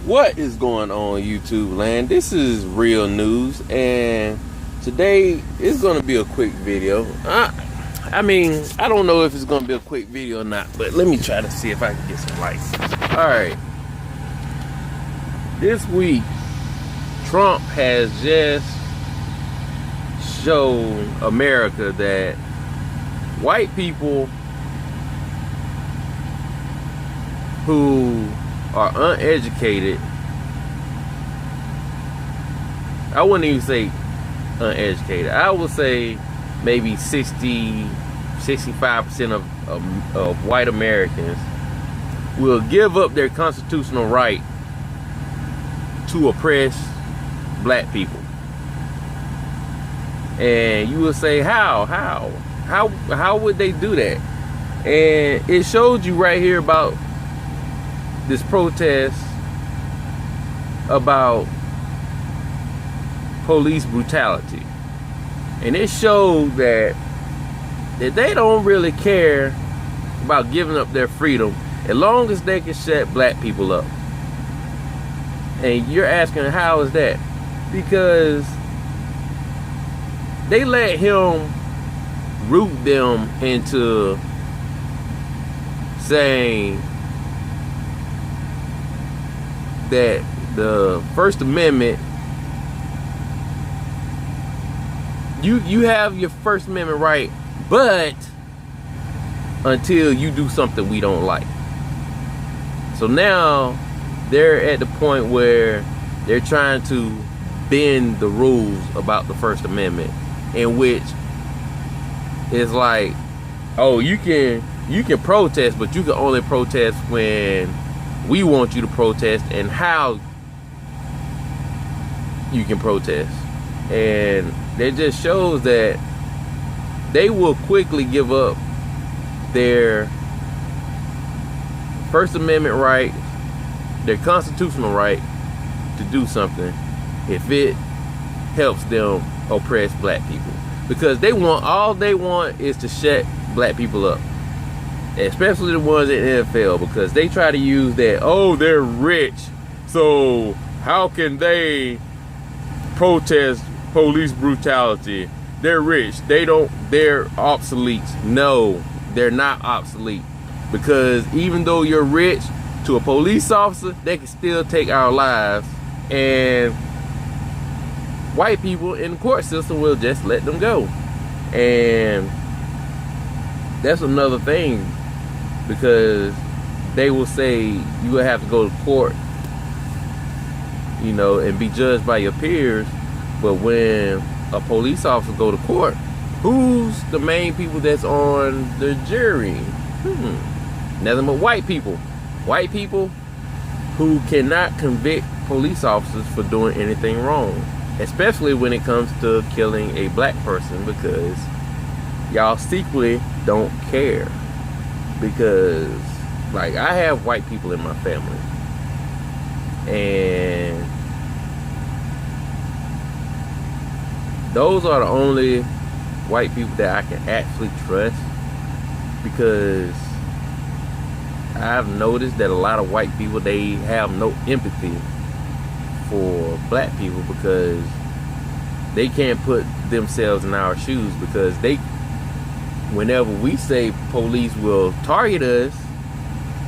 What is going on, YouTube land? This is real news, and today is going to be a quick video. I don't know if it's going to be a quick video or not, but let me try to see if I can get some likes. Alright. This week, Trump has just shown America that white people who are uneducated, I wouldn't even say uneducated, I would say maybe 65% of white Americans will give up their constitutional right to oppress black people. And you will say, how would they do that? And it showed you right here about this protest about police brutality, and it showed that they don't really care about giving up their freedom as long as they can shut black people up. And you're asking, how is that? Because they let him root them into saying that the First Amendment, you have your First Amendment right, but until you do something we don't like. So now they're at the point where they're trying to bend the rules about the First Amendment, in which it's like, oh, you can protest, but you can only protest when we want you to protest and how you can protest. And it just shows that they will quickly give up their First Amendment right, their constitutional right to do something if it helps them oppress black people. Because all they want is to shut black people up. Especially the ones in the NFL, because they try to use that, oh, they're rich, so how can they protest police brutality? They're rich, they're obsolete. No, they're not obsolete, because even though you're rich, to a police officer, they can still take our lives, and white people in the court system will just let them go. And that's another thing, because they will say you will have to go to court, and be judged by your peers. But when a police officer go to court, who's the main people that's on the jury? Nothing but white people. White people who cannot convict police officers for doing anything wrong, especially when it comes to killing a black person, because y'all secretly don't care. Because, like, I have white people in my family, and those are the only white people that I can actually trust, because I've noticed that a lot of white people, they have no empathy for black people, because they can't put themselves in our shoes. Because whenever we say police will target us,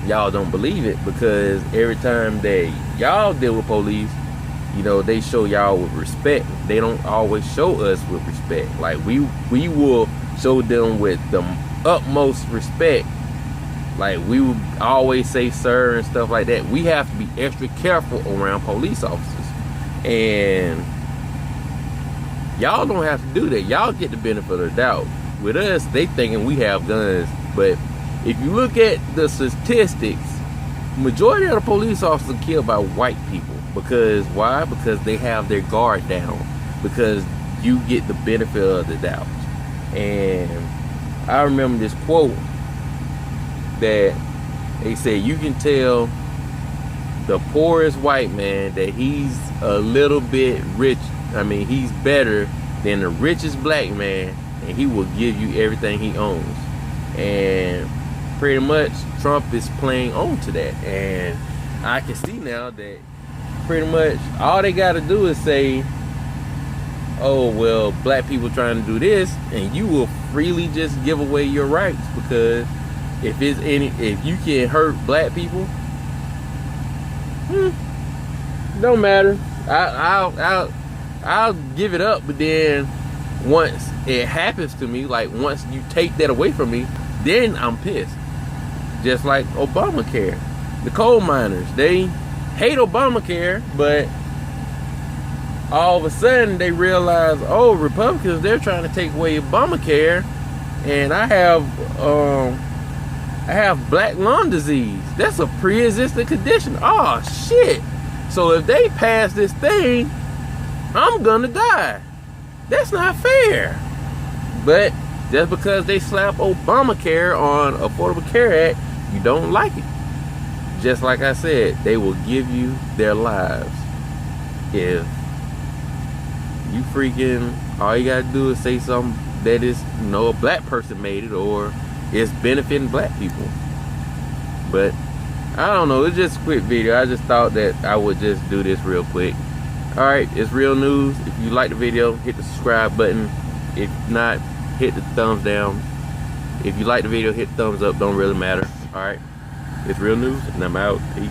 y'all don't believe it, because every time that y'all deal with police, they show y'all with respect. They don't always show us with respect. Like, we will show them with the utmost respect. Like, we will always say sir and stuff like that. We have to be extra careful around police officers, and y'all don't have to do that. Y'all get the benefit of the doubt. With us, they thinking we have guns. But if you look at the statistics, majority of the police officers are killed by white people. Because why? Because they have their guard down. Because you get the benefit of the doubt. And I remember this quote that they said, you can tell the poorest white man that he's a little bit rich. I mean, he's better than the richest black man, and he will give you everything he owns. And pretty much Trump is playing on to that, and I can see now that pretty much all they got to do is say, oh well, black people trying to do this, and you will freely just give away your rights, because if you can hurt black people, don't matter. I'll give it up. But then once it happens to me, like once you take that away from me, then I'm pissed. Just like Obamacare, the coal miners, they hate Obamacare, but all of a sudden they realize, oh, Republicans, they're trying to take away Obamacare, and I have black lung disease. That's a pre-existing condition. Oh shit. So if they pass this thing, I'm gonna die. That's not fair. But just because they slap Obamacare on Affordable Care Act, you don't like it. Just like I said, they will give you their lives if you freaking, all you gotta do is say something that is, a black person made it, or it's benefiting black people. But I don't know, it's just a quick video. I just thought that I would just do this real quick. Alright, it's real news. If you like the video, hit the subscribe button. If not, hit the thumbs down. If you like the video, hit the thumbs up. Don't really matter. Alright, it's real news, and I'm out. Peace.